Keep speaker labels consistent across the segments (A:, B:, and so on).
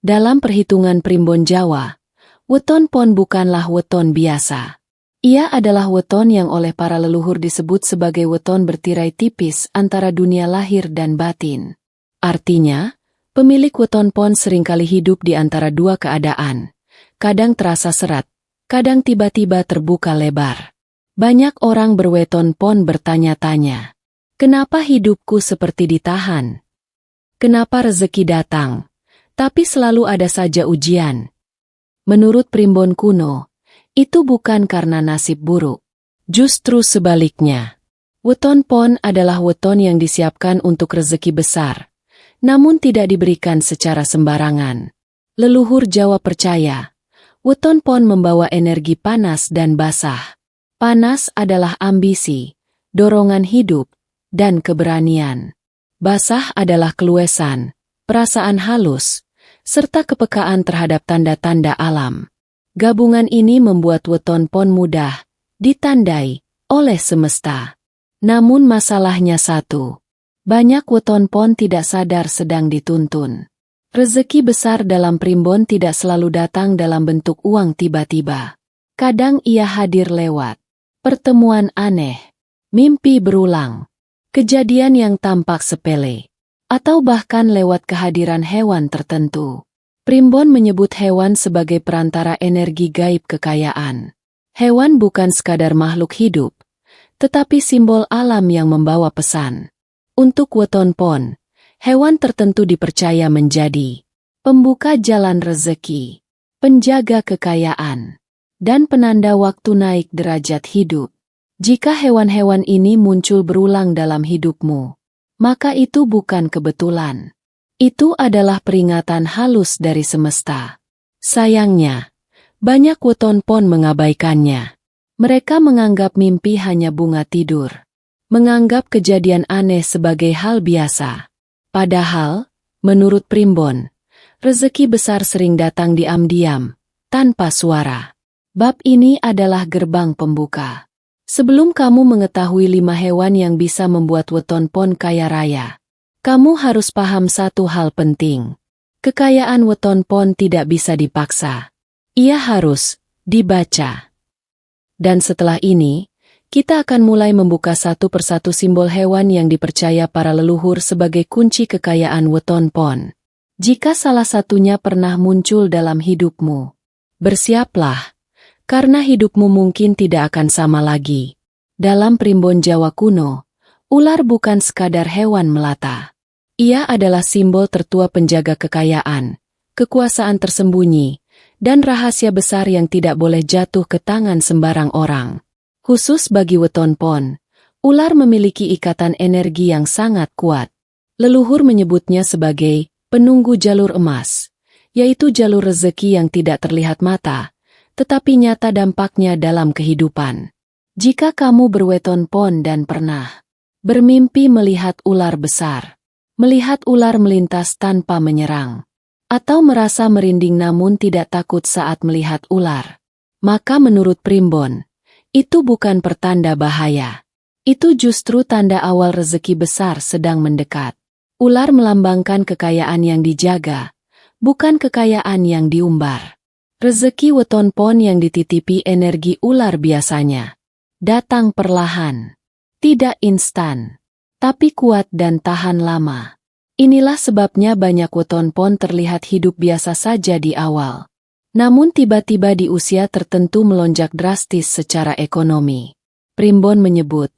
A: Dalam perhitungan primbon Jawa, weton pon bukanlah weton biasa. Ia adalah weton yang oleh para leluhur disebut sebagai weton bertirai tipis antara dunia lahir dan batin. Artinya, pemilik weton pon seringkali hidup di antara dua keadaan. Kadang terasa serat, kadang tiba-tiba terbuka lebar. Banyak orang berweton pon bertanya-tanya, kenapa hidupku seperti ditahan? Kenapa rezeki datang, tapi selalu ada saja ujian? Menurut primbon kuno, itu bukan karena nasib buruk. Justru sebaliknya. Weton pon adalah weton yang disiapkan untuk rezeki besar, namun tidak diberikan secara sembarangan. Leluhur Jawa percaya, weton pon membawa energi panas dan basah. Panas adalah ambisi, dorongan hidup, dan keberanian. Basah adalah keluesan, perasaan halus, serta kepekaan terhadap tanda-tanda alam. Gabungan ini membuat weton pon mudah ditandai oleh semesta. Namun masalahnya satu, banyak weton pon tidak sadar sedang dituntun. Rezeki besar dalam primbon tidak selalu datang dalam bentuk uang tiba-tiba. Kadang ia hadir lewat pertemuan aneh, mimpi berulang, kejadian yang tampak sepele, atau bahkan lewat kehadiran hewan tertentu. Primbon menyebut hewan sebagai perantara energi gaib kekayaan. Hewan bukan sekadar makhluk hidup, tetapi simbol alam yang membawa pesan. Untuk weton pon, hewan tertentu dipercaya menjadi pembuka jalan rezeki, penjaga kekayaan, dan penanda waktu naik derajat hidup. Jika hewan-hewan ini muncul berulang dalam hidupmu, maka itu bukan kebetulan. Itu adalah peringatan halus dari semesta. Sayangnya, banyak weton pon mengabaikannya. Mereka menganggap mimpi hanya bunga tidur, menganggap kejadian aneh sebagai hal biasa. Padahal, menurut primbon, rezeki besar sering datang diam-diam, tanpa suara. Bab ini adalah gerbang pembuka. Sebelum kamu mengetahui 5 hewan yang bisa membuat weton pon kaya raya, kamu harus paham satu hal penting. Kekayaan weton pon tidak bisa dipaksa. Ia harus dibaca. Dan setelah ini, kita akan mulai membuka satu persatu simbol hewan yang dipercaya para leluhur sebagai kunci kekayaan weton pon. Jika salah satunya pernah muncul dalam hidupmu, bersiaplah. Karena hidupmu mungkin tidak akan sama lagi. Dalam primbon Jawa kuno, ular bukan sekadar hewan melata. Ia adalah simbol tertua penjaga kekayaan, kekuasaan tersembunyi, dan rahasia besar yang tidak boleh jatuh ke tangan sembarang orang. Khusus bagi weton pon, ular memiliki ikatan energi yang sangat kuat. Leluhur menyebutnya sebagai penunggu jalur emas, yaitu jalur rezeki yang tidak terlihat mata, tetapi nyata dampaknya dalam kehidupan. Jika kamu berweton pon dan pernah bermimpi melihat ular besar, melihat ular melintas tanpa menyerang, atau merasa merinding namun tidak takut saat melihat ular, maka menurut primbon, itu bukan pertanda bahaya. Itu justru tanda awal rezeki besar sedang mendekat. Ular melambangkan kekayaan yang dijaga, bukan kekayaan yang diumbar. Rezeki weton pon yang dititipi energi ular biasanya datang perlahan, tidak instan, tapi kuat dan tahan lama. Inilah sebabnya banyak weton pon terlihat hidup biasa saja di awal, namun tiba-tiba di usia tertentu melonjak drastis secara ekonomi. Primbon menyebut,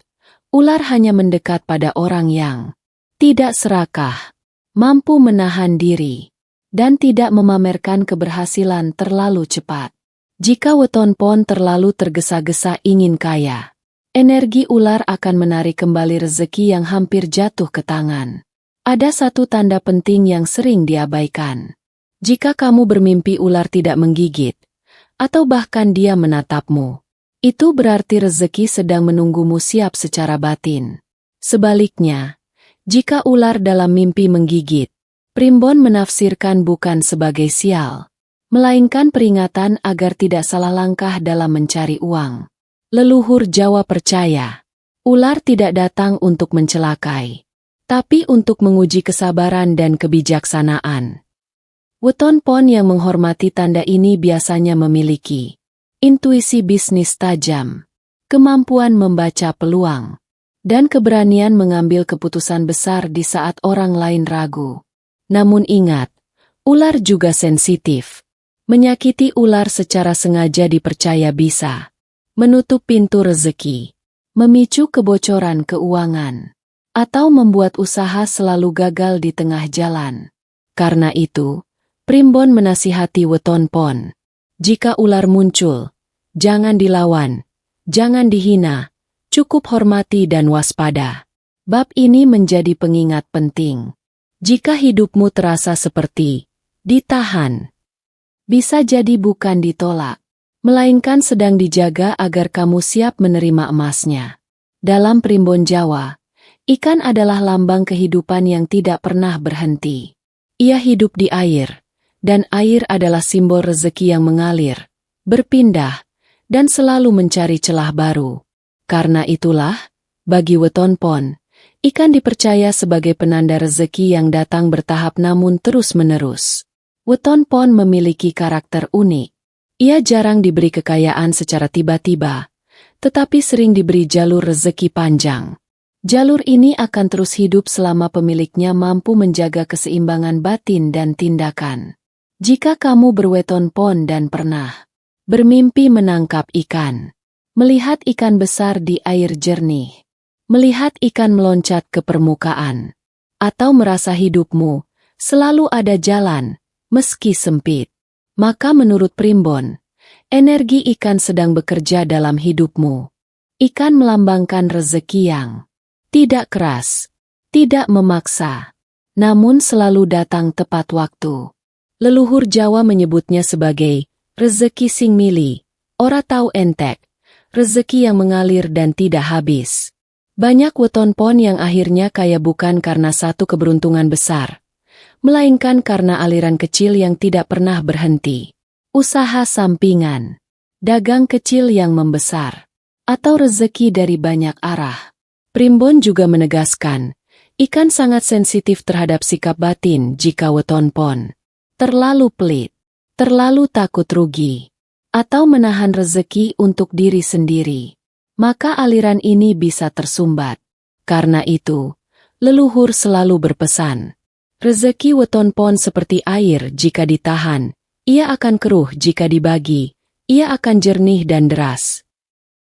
A: ular hanya mendekat pada orang yang tidak serakah, mampu menahan diri, dan tidak memamerkan keberhasilan terlalu cepat. Jika weton pon terlalu tergesa-gesa ingin kaya, energi ular akan menarik kembali rezeki yang hampir jatuh ke tangan. Ada satu tanda penting yang sering diabaikan. Jika kamu bermimpi ular tidak menggigit, atau bahkan dia menatapmu, itu berarti rezeki sedang menunggumu siap secara batin. Sebaliknya, jika ular dalam mimpi menggigit, primbon menafsirkan bukan sebagai sial, melainkan peringatan agar tidak salah langkah dalam mencari uang. Leluhur Jawa percaya, ular tidak datang untuk mencelakai, tapi untuk menguji kesabaran dan kebijaksanaan. Weton pon yang menghormati tanda ini biasanya memiliki intuisi bisnis tajam, kemampuan membaca peluang, dan keberanian mengambil keputusan besar di saat orang lain ragu. Namun ingat, ular juga sensitif. Menyakiti ular secara sengaja dipercaya bisa menutup pintu rezeki, memicu kebocoran keuangan, atau membuat usaha selalu gagal di tengah jalan. Karena itu, Primbon menasihati weton pon. Jika ular muncul, jangan dilawan, jangan dihina, cukup hormati dan waspada. Bab ini menjadi pengingat penting. Jika hidupmu terasa seperti ditahan, bisa jadi bukan ditolak, melainkan sedang dijaga agar kamu siap menerima emasnya. Dalam Primbon Jawa, ikan adalah lambang kehidupan yang tidak pernah berhenti. Ia hidup di air, dan air adalah simbol rezeki yang mengalir, berpindah, dan selalu mencari celah baru. Karena itulah, bagi weton pon, ikan dipercaya sebagai penanda rezeki yang datang bertahap namun terus-menerus. Weton pon memiliki karakter unik. Ia jarang diberi kekayaan secara tiba-tiba, tetapi sering diberi jalur rezeki panjang. Jalur ini akan terus hidup selama pemiliknya mampu menjaga keseimbangan batin dan tindakan. Jika kamu berweton pon dan pernah bermimpi menangkap ikan, melihat ikan besar di air jernih, melihat ikan meloncat ke permukaan, atau merasa hidupmu selalu ada jalan, meski sempit, maka menurut Primbon, energi ikan sedang bekerja dalam hidupmu. Ikan melambangkan rezeki yang tidak keras, tidak memaksa, namun selalu datang tepat waktu. Leluhur Jawa menyebutnya sebagai rezeki sing mili, ora tau entek, rezeki yang mengalir dan tidak habis. Banyak weton pon yang akhirnya kaya bukan karena satu keberuntungan besar, melainkan karena aliran kecil yang tidak pernah berhenti. Usaha sampingan, dagang kecil yang membesar, atau rezeki dari banyak arah. Primbon juga menegaskan, ikan sangat sensitif terhadap sikap batin jika weton pon terlalu pelit, terlalu takut rugi, atau menahan rezeki untuk diri sendiri, maka aliran ini bisa tersumbat. Karena itu, leluhur selalu berpesan, rezeki weton pon seperti air jika ditahan, ia akan keruh jika dibagi, ia akan jernih dan deras.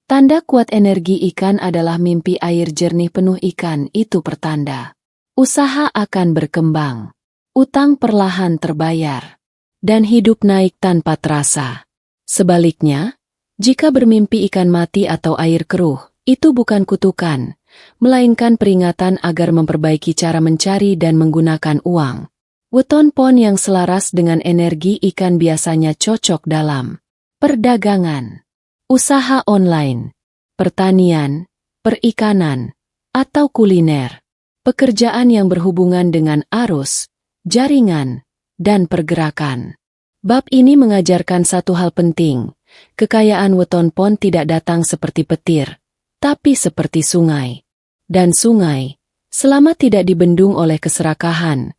A: Tanda kuat energi ikan adalah mimpi air jernih penuh ikan itu pertanda usaha akan berkembang, utang perlahan terbayar, dan hidup naik tanpa terasa. Sebaliknya, jika bermimpi ikan mati atau air keruh, itu bukan kutukan, melainkan peringatan agar memperbaiki cara mencari dan menggunakan uang. Weton pon yang selaras dengan energi ikan biasanya cocok dalam perdagangan, usaha online, pertanian, perikanan, atau kuliner. Pekerjaan yang berhubungan dengan arus, jaringan, dan pergerakan. Bab ini mengajarkan satu hal penting, kekayaan weton pon tidak datang seperti petir, tapi seperti sungai. Dan sungai, selama tidak dibendung oleh keserakahan,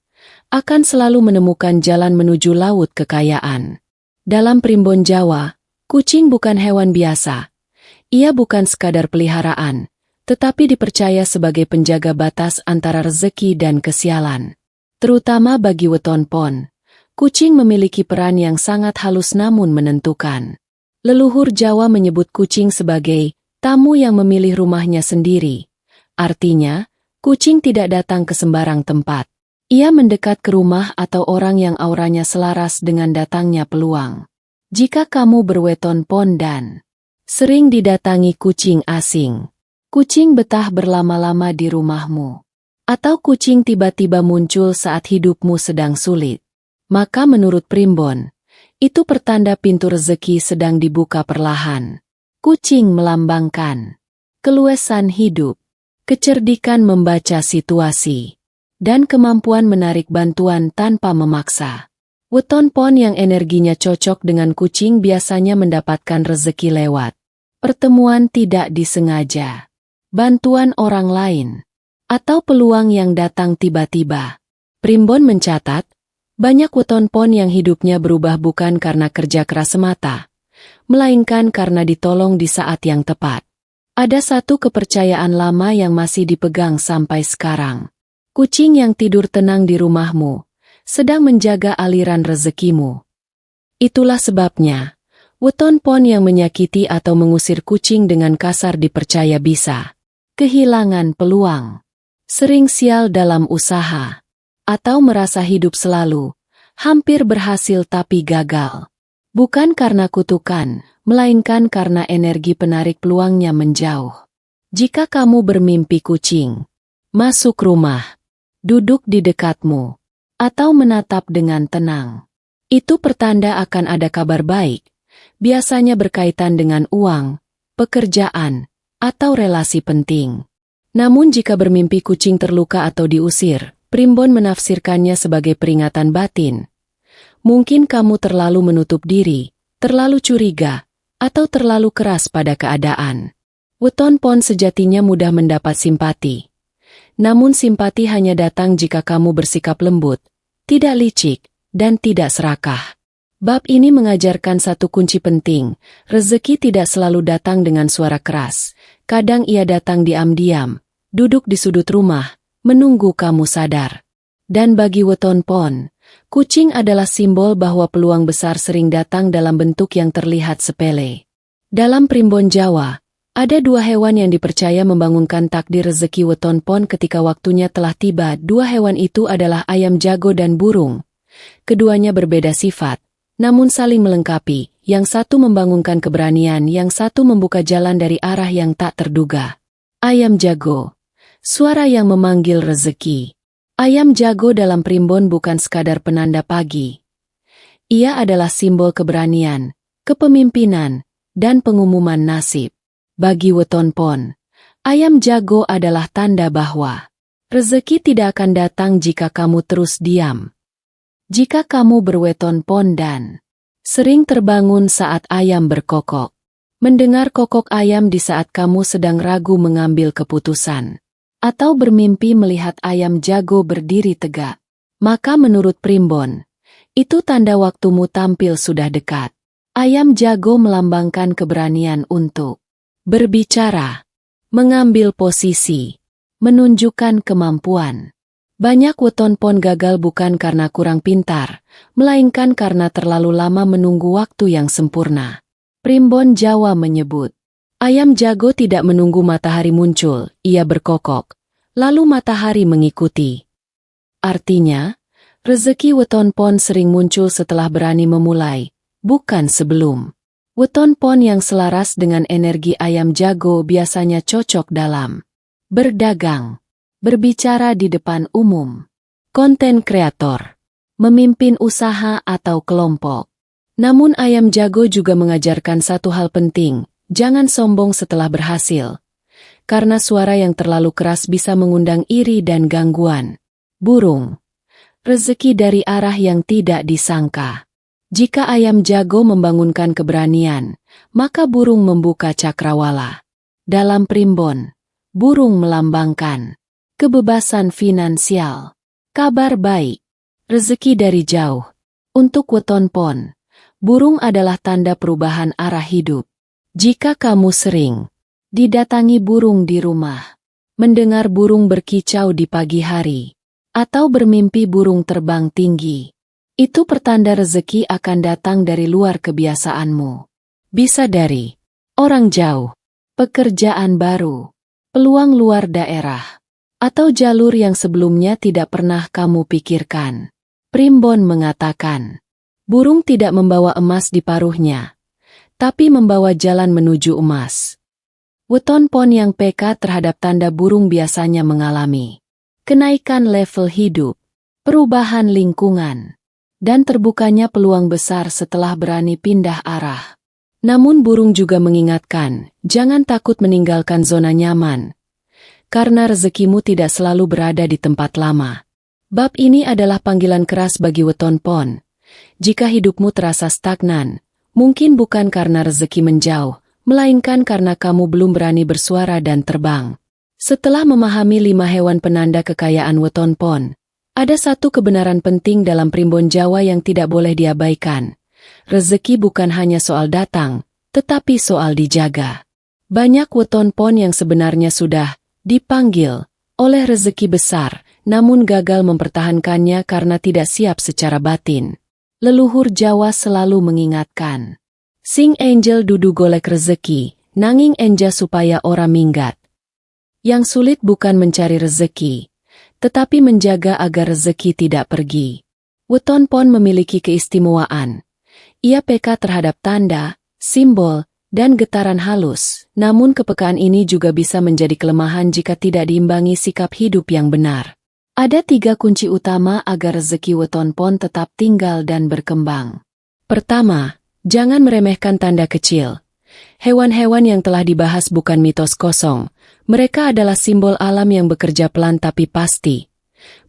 A: akan selalu menemukan jalan menuju laut kekayaan. Dalam Primbon Jawa, kucing bukan hewan biasa. Ia bukan sekadar peliharaan, tetapi dipercaya sebagai penjaga batas antara rezeki dan kesialan. Terutama bagi weton pon, kucing memiliki peran yang sangat halus namun menentukan. Leluhur Jawa menyebut kucing sebagai tamu yang memilih rumahnya sendiri. Artinya, kucing tidak datang ke sembarang tempat. Ia mendekat ke rumah atau orang yang auranya selaras dengan datangnya peluang. Jika kamu berweton pon dan sering didatangi kucing asing, kucing betah berlama-lama di rumahmu, atau kucing tiba-tiba muncul saat hidupmu sedang sulit, maka menurut Primbon, itu pertanda pintu rezeki sedang dibuka perlahan. Kucing melambangkan keluasan hidup, kecerdikan membaca situasi, dan kemampuan menarik bantuan tanpa memaksa. Weton pon yang energinya cocok dengan kucing biasanya mendapatkan rezeki lewat pertemuan tidak disengaja, bantuan orang lain, atau peluang yang datang tiba-tiba. Primbon mencatat, Banyak weton pon yang hidupnya berubah bukan karena kerja keras semata, melainkan karena ditolong di saat yang tepat. Ada satu kepercayaan lama yang masih dipegang sampai sekarang. Kucing yang tidur tenang di rumahmu sedang menjaga aliran rezekimu. Itulah sebabnya, weton pon yang menyakiti atau mengusir kucing dengan kasar dipercaya bisa kehilangan peluang, sering sial dalam usaha, atau merasa hidup selalu hampir berhasil tapi gagal. Bukan karena kutukan, melainkan karena energi penarik peluangnya menjauh. Jika kamu bermimpi kucing masuk rumah, duduk di dekatmu, atau menatap dengan tenang, itu pertanda akan ada kabar baik, biasanya berkaitan dengan uang, pekerjaan, atau relasi penting. Namun jika bermimpi kucing terluka atau diusir, primbon menafsirkannya sebagai peringatan batin. Mungkin kamu terlalu menutup diri, terlalu curiga, atau terlalu keras pada keadaan. Weton pon sejatinya mudah mendapat simpati. Namun simpati hanya datang jika kamu bersikap lembut, tidak licik, dan tidak serakah. Bab ini mengajarkan satu kunci penting, rezeki tidak selalu datang dengan suara keras. Kadang ia datang diam-diam, duduk di sudut rumah, menunggu kamu sadar. Dan bagi weton pon, kucing adalah simbol bahwa peluang besar sering datang dalam bentuk yang terlihat sepele. Dalam primbon Jawa, ada dua hewan yang dipercaya membangunkan takdir rezeki weton pon ketika waktunya telah tiba. Dua hewan itu adalah ayam jago dan burung. Keduanya berbeda sifat, namun saling melengkapi. Yang satu membangunkan keberanian, yang satu membuka jalan dari arah yang tak terduga. Ayam jago, suara yang memanggil rezeki. Ayam jago dalam primbon bukan sekadar penanda pagi. Ia adalah simbol keberanian, kepemimpinan, dan pengumuman nasib. Bagi weton pon, ayam jago adalah tanda bahwa rezeki tidak akan datang jika kamu terus diam. Jika kamu berweton pon dan sering terbangun saat ayam berkokok, mendengar kokok ayam di saat kamu sedang ragu mengambil keputusan, atau bermimpi melihat ayam jago berdiri tegak, maka menurut primbon, itu tanda waktumu tampil sudah dekat. Ayam jago melambangkan keberanian untuk berbicara, mengambil posisi, menunjukkan kemampuan. Banyak weton pon gagal bukan karena kurang pintar, melainkan karena terlalu lama menunggu waktu yang sempurna. Primbon Jawa menyebut, ayam jago tidak menunggu matahari muncul, ia berkokok, lalu matahari mengikuti. Artinya, rezeki weton pon sering muncul setelah berani memulai, bukan sebelum. Weton pon yang selaras dengan energi ayam jago biasanya cocok dalam berdagang, berbicara di depan umum, konten kreator, memimpin usaha atau kelompok. Namun ayam jago juga mengajarkan satu hal penting, jangan sombong setelah berhasil. Karena suara yang terlalu keras bisa mengundang iri dan gangguan. Burung, rezeki dari arah yang tidak disangka. Jika ayam jago membangunkan keberanian, maka burung membuka cakrawala. Dalam primbon, burung melambangkan kebebasan finansial, kabar baik, rezeki dari jauh. Untuk weton pon, burung adalah tanda perubahan arah hidup. Jika kamu sering didatangi burung di rumah, mendengar burung berkicau di pagi hari, atau bermimpi burung terbang tinggi, itu pertanda rezeki akan datang dari luar kebiasaanmu. Bisa dari orang jauh, pekerjaan baru, peluang luar daerah, atau jalur yang sebelumnya tidak pernah kamu pikirkan. Primbon mengatakan, burung tidak membawa emas di paruhnya, tapi membawa jalan menuju emas. Weton pon yang peka terhadap tanda burung biasanya mengalami kenaikan level hidup, perubahan lingkungan, dan terbukanya peluang besar setelah berani pindah arah. Namun burung juga mengingatkan, jangan takut meninggalkan zona nyaman, karena rezekimu tidak selalu berada di tempat lama. Bab ini adalah panggilan keras bagi weton pon. Jika hidupmu terasa stagnan, mungkin bukan karena rezeki menjauh, melainkan karena kamu belum berani bersuara dan terbang. Setelah memahami 5 hewan penanda kekayaan weton pon, Ada satu kebenaran penting dalam Primbon Jawa yang tidak boleh diabaikan. Rezeki bukan hanya soal datang, tetapi soal dijaga. Banyak weton pon yang sebenarnya sudah dipanggil oleh rezeki besar, namun gagal mempertahankannya karena tidak siap secara batin. Leluhur Jawa selalu mengingatkan, sing angel dudu golek rezeki, nanging enja supaya ora minggat. Yang sulit bukan mencari rezeki, tetapi menjaga agar rezeki tidak pergi. Weton pon memiliki keistimewaan. Ia peka terhadap tanda, simbol, dan getaran halus, namun kepekaan ini juga bisa menjadi kelemahan jika tidak diimbangi sikap hidup yang benar. Ada 3 kunci utama agar rezeki weton pon tetap tinggal dan berkembang. Pertama, jangan meremehkan tanda kecil. Hewan-hewan yang telah dibahas bukan mitos kosong. Mereka adalah simbol alam yang bekerja pelan tapi pasti.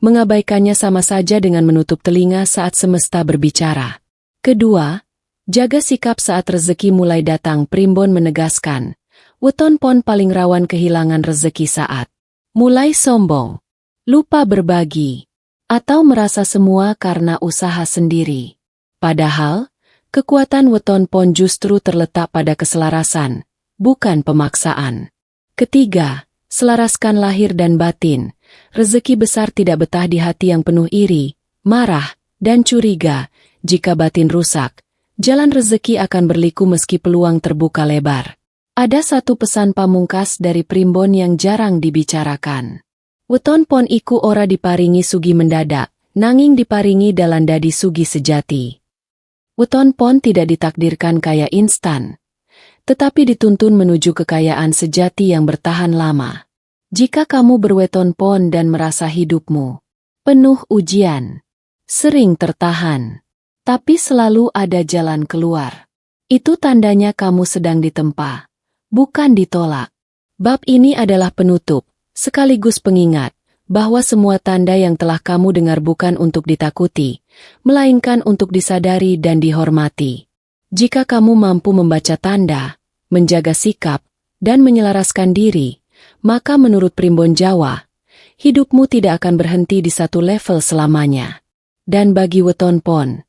A: Mengabaikannya sama saja dengan menutup telinga saat semesta berbicara. Kedua, jaga sikap saat rezeki mulai datang. Primbon menegaskan, weton pon paling rawan kehilangan rezeki saat mulai sombong, lupa berbagi, atau merasa semua karena usaha sendiri. Padahal, kekuatan weton pon justru terletak pada keselarasan, bukan pemaksaan. Ketiga, selaraskan lahir dan batin. Rezeki besar tidak betah di hati yang penuh iri, marah, dan curiga. Jika batin rusak, jalan rezeki akan berliku meski peluang terbuka lebar. Ada satu pesan pamungkas dari Primbon yang jarang dibicarakan. Weton pon iku ora diparingi sugi mendadak, nanging diparingi dalan dadi sugi sejati. Weton pon tidak ditakdirkan kaya instan, tetapi dituntun menuju kekayaan sejati yang bertahan lama. Jika kamu berweton pon dan merasa hidupmu penuh ujian, sering tertahan, tapi selalu ada jalan keluar, itu tandanya kamu sedang ditempa, bukan ditolak. Bab ini adalah penutup, sekaligus pengingat, bahwa semua tanda yang telah kamu dengar bukan untuk ditakuti, melainkan untuk disadari dan dihormati. Jika kamu mampu membaca tanda, menjaga sikap, dan menyelaraskan diri, maka menurut Primbon Jawa, hidupmu tidak akan berhenti di satu level selamanya. Dan bagi weton pon,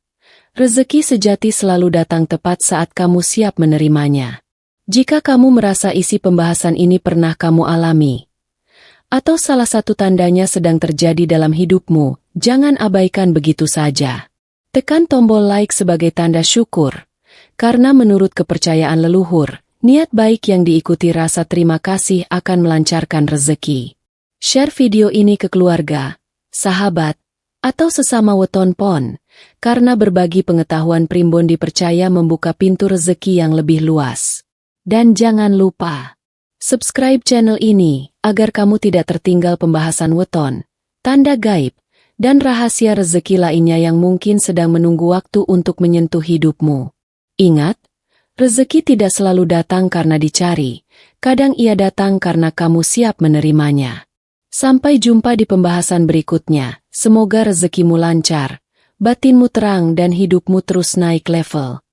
A: rezeki sejati selalu datang tepat saat kamu siap menerimanya. Jika kamu merasa isi pembahasan ini pernah kamu alami, atau salah satu tandanya sedang terjadi dalam hidupmu, jangan abaikan begitu saja. Tekan tombol like sebagai tanda syukur, karena menurut kepercayaan leluhur, niat baik yang diikuti rasa terima kasih akan melancarkan rezeki. Share video ini ke keluarga, sahabat, atau sesama weton pon, karena berbagi pengetahuan Primbon dipercaya membuka pintu rezeki yang lebih luas. Dan jangan lupa, subscribe channel ini, agar kamu tidak tertinggal pembahasan weton, tanda gaib, dan rahasia rezeki lainnya yang mungkin sedang menunggu waktu untuk menyentuh hidupmu. Ingat, rezeki tidak selalu datang karena dicari, kadang ia datang karena kamu siap menerimanya. Sampai jumpa di pembahasan berikutnya, semoga rezekimu lancar, batinmu terang dan hidupmu terus naik level.